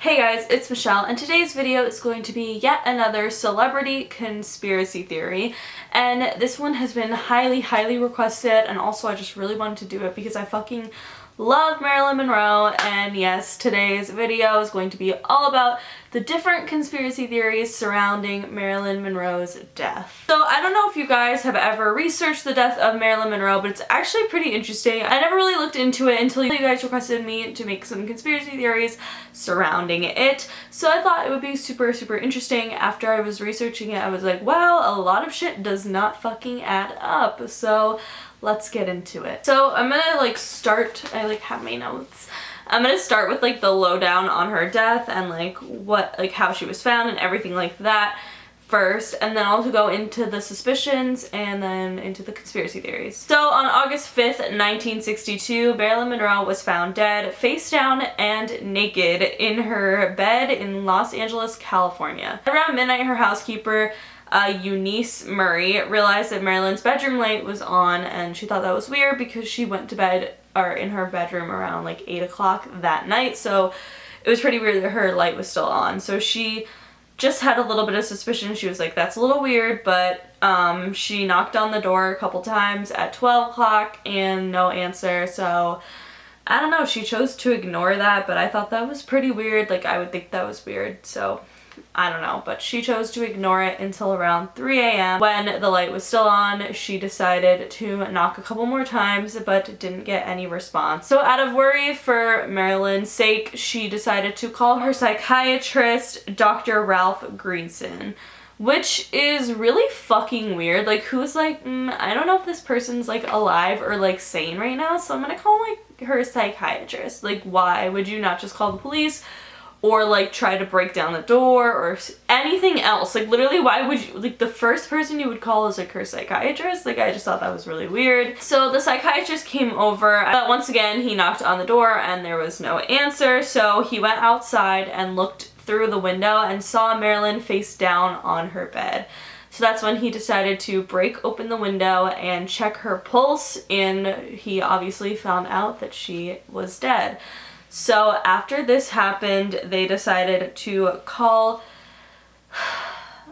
Hey guys, it's Michelle, and today's video is going to be yet another celebrity conspiracy theory, and this one has been highly requested, and also I just really wanted to do it because I fucking love Marilyn Monroe. And yes, today's video is going to be all about the different conspiracy theories surrounding Marilyn Monroe's death. So I don't know if you guys have ever researched the death of Marilyn Monroe, but it's actually pretty interesting. I never really looked into it until you guys requested me to make some conspiracy theories surrounding it. So I thought it would be super interesting. After I was researching it, I was like, well, a lot of shit does not fucking add up. So let's get into it. So I'm gonna start, I have my notes. I'm gonna start with the lowdown on her death and how she was found and everything like that first, and then I'll go into the suspicions and then into the conspiracy theories. So on August 5th, 1962, Marilyn Monroe was found dead, face down and naked in her bed in Los Angeles, California. Around midnight, her housekeeper, Eunice Murray, realized that Marilyn's bedroom light was on, and she thought that was weird because she went to bed in her bedroom around 8 o'clock that night, so it was pretty weird that her light was still on. So she just had a little bit of suspicion. She was like, that's a little weird, but she knocked on the door a couple times at 12 o'clock and no answer. So I don't know, she chose to ignore that, but I thought that was pretty weird. I would think that was weird, so I don't know, but she chose to ignore it until around 3 a.m. When the light was still on, she decided to knock a couple more times but didn't get any response. So out of worry for Marilyn's sake, she decided to call her psychiatrist, Dr. Ralph Greenson, which is really fucking weird. Who's I don't know if this person's alive or sane right now, so I'm gonna call her psychiatrist. Why would you not just call the police? Or try to break down the door or anything else? Literally, why would you, the first person you would call is her psychiatrist? I just thought that was really weird. So the psychiatrist came over, but once again he knocked on the door and there was no answer, so he went outside and looked through the window and saw Marilyn face down on her bed. So that's when he decided to break open the window and check her pulse, and he obviously found out that she was dead. So after this happened, they decided to call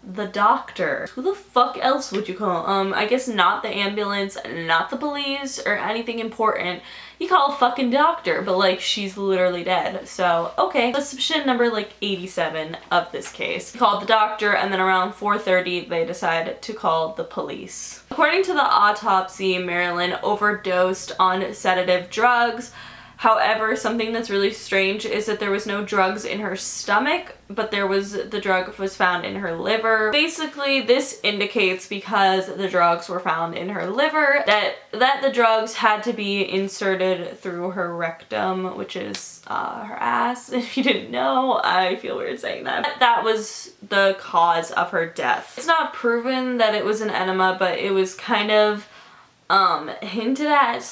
the doctor. Who the fuck else would you call? I guess not the ambulance, not the police, or anything important. You call a fucking doctor, but she's literally dead. So, okay. Suspicion number 87 of this case. They called the doctor, and then around 4:30, they decided to call the police. According to the autopsy, Marilyn overdosed on sedative drugs. However, something that's really strange is that there was no drugs in her stomach, but the drug was found in her liver. Basically, this indicates, because the drugs were found in her liver, that the drugs had to be inserted through her rectum, which is her ass. If you didn't know, I feel weird saying that. That was the cause of her death. It's not proven that it was an enema, but it was kind of hinted at,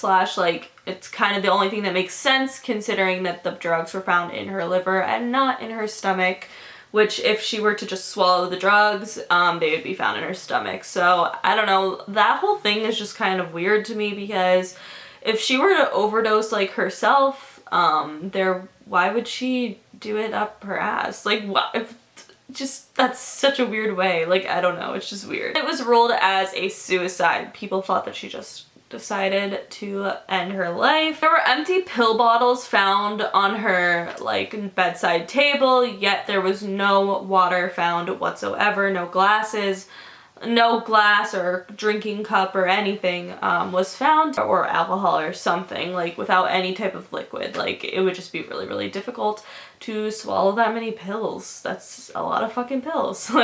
/ it's kind of the only thing that makes sense, considering that the drugs were found in her liver and not in her stomach, which if she were to just swallow the drugs, they would be found in her stomach. So I don't know, that whole thing is just kind of weird to me, because if she were to overdose herself, why would she do it up her ass? That's such a weird way. I don't know, it's just weird. It was ruled as a suicide. People thought that she just decided to end her life. There were empty pill bottles found on her bedside table, yet there was no water found whatsoever. No glasses, no glass or drinking cup or anything was found, or alcohol or something, without any type of liquid. It would just be really difficult to swallow that many pills. That's a lot of fucking pills. So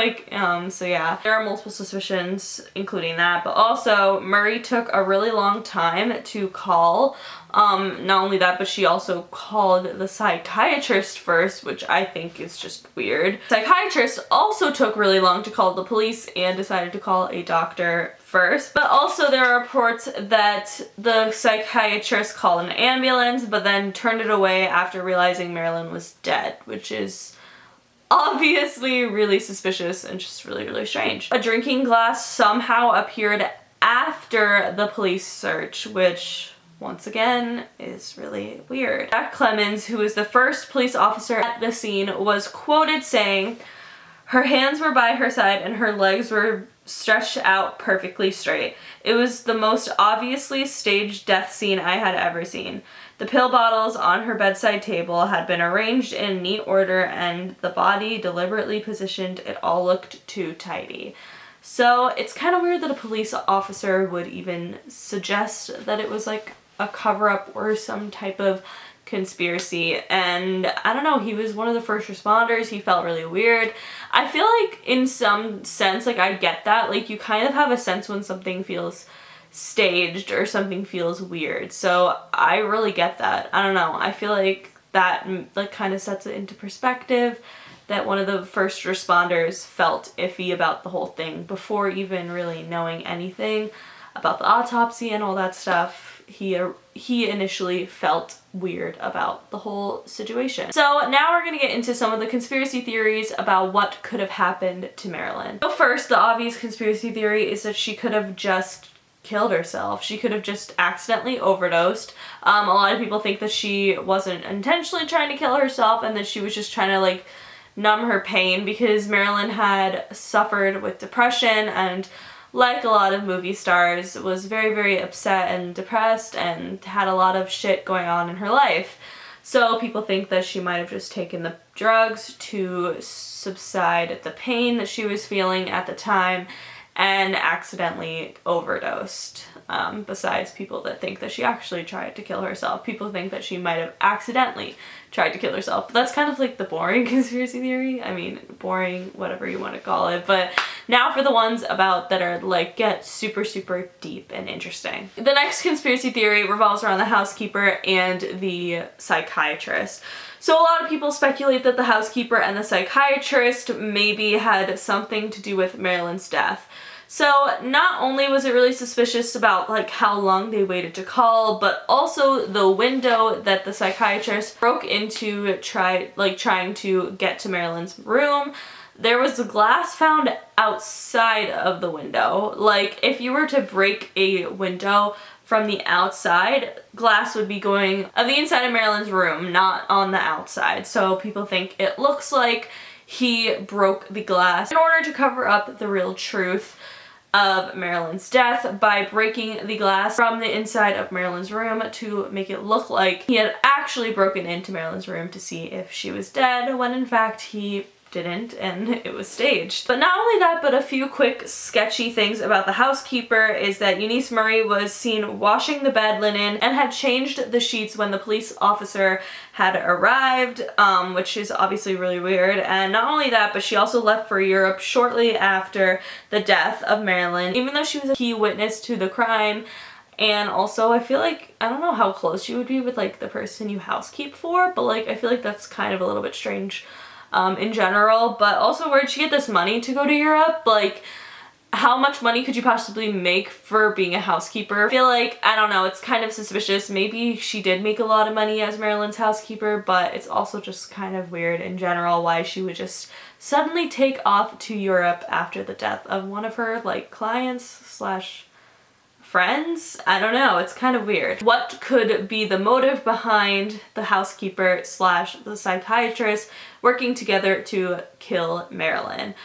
yeah. There are multiple suspicions, including that, but also Murray took a really long time to call. Not only that, but she also called the psychiatrist first, which I think is just weird. The psychiatrist also took really long to call the police and decided to call a doctor first. But also there are reports that the psychiatrist called an ambulance, but then turned it away after realizing Marilyn was dead, which is obviously really suspicious and just really strange. A drinking glass somehow appeared after the police search, which once again, is really weird. Jack Clemens, who was the first police officer at the scene, was quoted saying, "Her hands were by her side and her legs were stretched out perfectly straight. It was the most obviously staged death scene I had ever seen. The pill bottles on her bedside table had been arranged in neat order and the body deliberately positioned. It all looked too tidy." So it's kind of weird that a police officer would even suggest that it was like a cover-up or some type of conspiracy. And I don't know, he was one of the first responders. He felt really weird. I feel like in some sense, like, I get that. Like, you kind of have a sense when something feels staged or something feels weird. So I really get that. I don't know. I feel like that like kind of sets it into perspective that one of the first responders felt iffy about the whole thing before even really knowing anything about the autopsy and all that stuff. He initially felt weird about the whole situation. So now we're gonna get into some of the conspiracy theories about what could have happened to Marilyn. So first, the obvious conspiracy theory is that she could have just killed herself. She could have just accidentally overdosed. A lot of people think that she wasn't intentionally trying to kill herself and that she was just trying to like numb her pain, because Marilyn had suffered with depression and, like a lot of movie stars, was very, very upset and depressed and had a lot of shit going on in her life. So people think that she might have just taken the drugs to subside the pain that she was feeling at the time and accidentally overdosed. Besides people that think that she actually tried to kill herself. People think that she might have accidentally tried to kill herself. But that's kind of like the boring conspiracy theory. I mean, boring, whatever you want to call it. But now for the ones about that are like get super, super deep and interesting. The next conspiracy theory revolves around the housekeeper and the psychiatrist. So a lot of people speculate that the housekeeper and the psychiatrist maybe had something to do with Marilyn's death. So not only was it really suspicious about like how long they waited to call, but also the window that the psychiatrist broke into trying to get to Marilyn's room. There was glass found outside of the window. Like, if you were to break a window from the outside, glass would be going on the inside of Marilyn's room, not on the outside. So people think it looks like he broke the glass in order to cover up the real truth of Marilyn's death by breaking the glass from the inside of Marilyn's room to make it look like he had actually broken into Marilyn's room to see if she was dead, when in fact he didn't, and it was staged. But not only that, but a few quick sketchy things about the housekeeper is that Eunice Murray was seen washing the bed linen and had changed the sheets when the police officer had arrived, which is obviously really weird. And not only that, but she also left for Europe shortly after the death of Marilyn, even though she was a key witness to the crime. And also, I feel like, I don't know how close you would be with like the person you housekeep for, but like I feel like that's kind of a little bit strange in general. But also, where'd she get this money to go to Europe? Like, how much money could you possibly make for being a housekeeper? I feel like, I don't know, it's kind of suspicious. Maybe she did make a lot of money as Marilyn's housekeeper, but it's also just kind of weird in general why she would just suddenly take off to Europe after the death of one of her like clients slash friends? I don't know, it's kind of weird. What could be the motive behind the housekeeper slash the psychiatrist working together to kill Marilyn?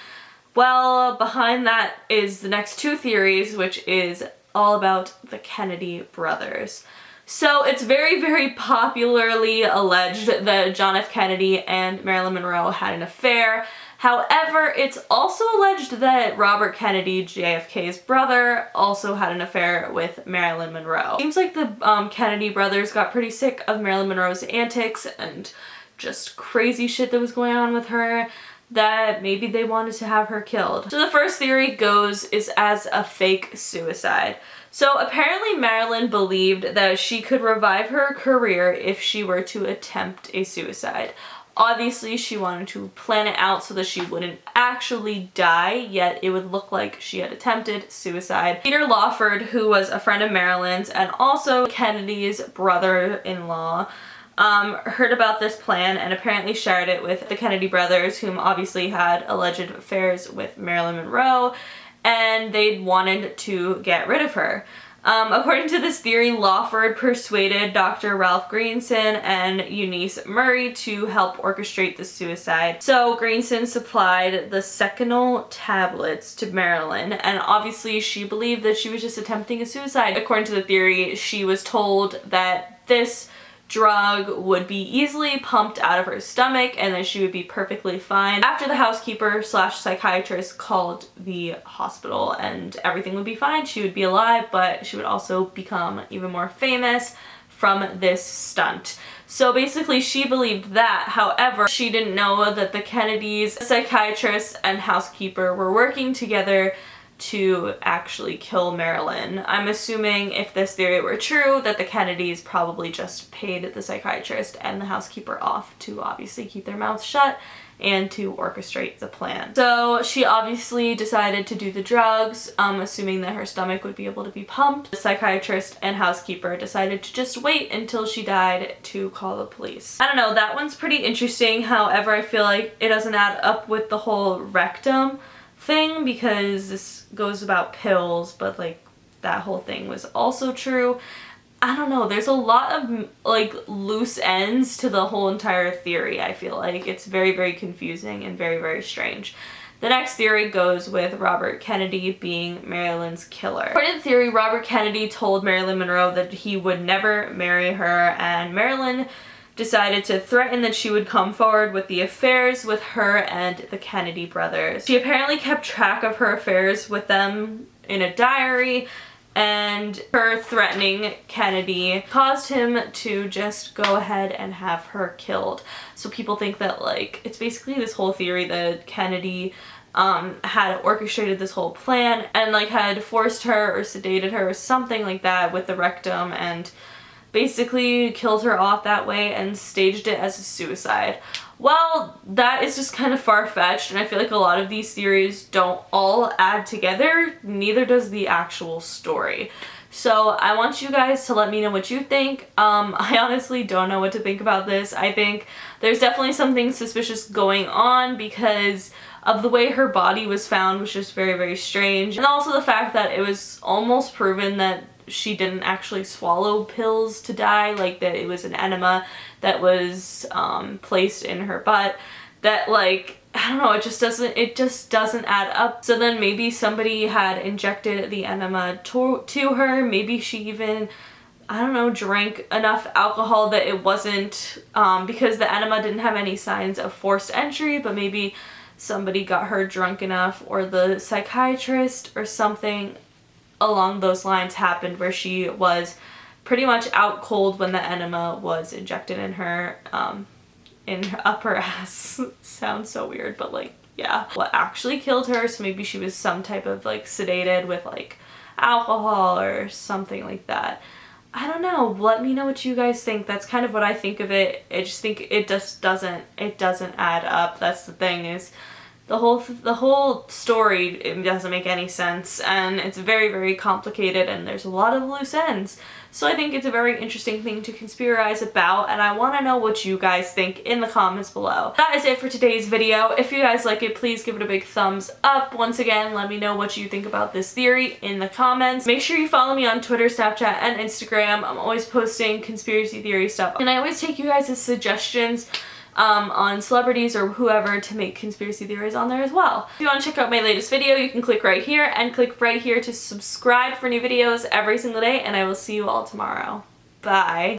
Well, behind that is the next two theories, which is all about the Kennedy brothers. So it's very, very popularly alleged that John F. Kennedy and Marilyn Monroe had an affair. However, it's also alleged that Robert Kennedy, JFK's brother, also had an affair with Marilyn Monroe. Seems like the Kennedy brothers got pretty sick of Marilyn Monroe's antics and just crazy shit that was going on with her, that maybe they wanted to have her killed. So the first theory goes is as a fake suicide. So apparently Marilyn believed that she could revive her career if she were to attempt a suicide. Obviously, she wanted to plan it out so that she wouldn't actually die, yet it would look like she had attempted suicide. Peter Lawford, who was a friend of Marilyn's and also Kennedy's brother-in-law, heard about this plan and apparently shared it with the Kennedy brothers, whom obviously had alleged affairs with Marilyn Monroe, and they wanted to get rid of her. According to this theory, Lawford persuaded Dr. Ralph Greenson and Eunice Murray to help orchestrate the suicide. So Greenson supplied the Seconal tablets to Marilyn, and obviously she believed that she was just attempting a suicide. According to the theory, she was told that this drug would be easily pumped out of her stomach and that she would be perfectly fine after the housekeeper / psychiatrist called the hospital, and everything would be fine. She would be alive, but she would also become even more famous from this stunt. So basically she believed that. However, she didn't know that the Kennedys, psychiatrist and housekeeper, were working together to actually kill Marilyn. I'm assuming, if this theory were true, that the Kennedys probably just paid the psychiatrist and the housekeeper off to obviously keep their mouths shut and to orchestrate the plan. So she obviously decided to do the drugs, assuming that her stomach would be able to be pumped. The psychiatrist and housekeeper decided to just wait until she died to call the police. I don't know, that one's pretty interesting. However, I feel like it doesn't add up with the whole rectum thing, because this goes about pills, but like that whole thing was also true. I don't know, there's a lot of like loose ends to the whole entire theory. I feel like it's very, very confusing and very, very strange. The next theory goes with Robert Kennedy being Marilyn's killer. According to the theory, Robert Kennedy told Marilyn Monroe that he would never marry her, and Marilyn decided to threaten that she would come forward with the affairs with her and the Kennedy brothers. She apparently kept track of her affairs with them in a diary, and her threatening Kennedy caused him to just go ahead and have her killed. So people think that, like, it's basically this whole theory that Kennedy had orchestrated this whole plan and like had forced her or sedated her or something like that with the rectum, and basically killed her off that way and staged it as a suicide. Well, that is just kind of far-fetched, and I feel like a lot of these theories don't all add together, neither does the actual story. So I want you guys to let me know what you think. I honestly don't know what to think about this. I think there's definitely something suspicious going on because of the way her body was found, was just very, very strange. And also the fact that it was almost proven that she didn't actually swallow pills to die, like that it was an enema that was placed in her butt, that like, I don't know, it just doesn't add up. So then maybe somebody had injected the enema to her, maybe she even, I don't know, drank enough alcohol that it wasn't, because the enema didn't have any signs of forced entry, but maybe somebody got her drunk enough, or the psychiatrist or something along those lines happened where she was pretty much out cold when the enema was injected in her upper ass. Sounds so weird, but like, yeah. What actually killed her, so maybe she was some type of like sedated with like alcohol or something like that. I don't know, let me know what you guys think. That's kind of what I think of it. I just think it just doesn't add up. That's the thing, is the whole story, it doesn't make any sense, and it's very, very complicated, and there's a lot of loose ends. So I think it's a very interesting thing to conspirize about, and I want to know what you guys think in the comments below. That is it for today's video. If you guys like it, please give it a big thumbs up. Once again, let me know what you think about this theory in the comments. Make sure you follow me on Twitter, Snapchat, and Instagram. I'm always posting conspiracy theory stuff, and I always take you guys' suggestions on celebrities or whoever to make conspiracy theories on there as well. If you want to check out my latest video, you can click right here, and click right here to subscribe for new videos every single day, and I will see you all tomorrow. Bye!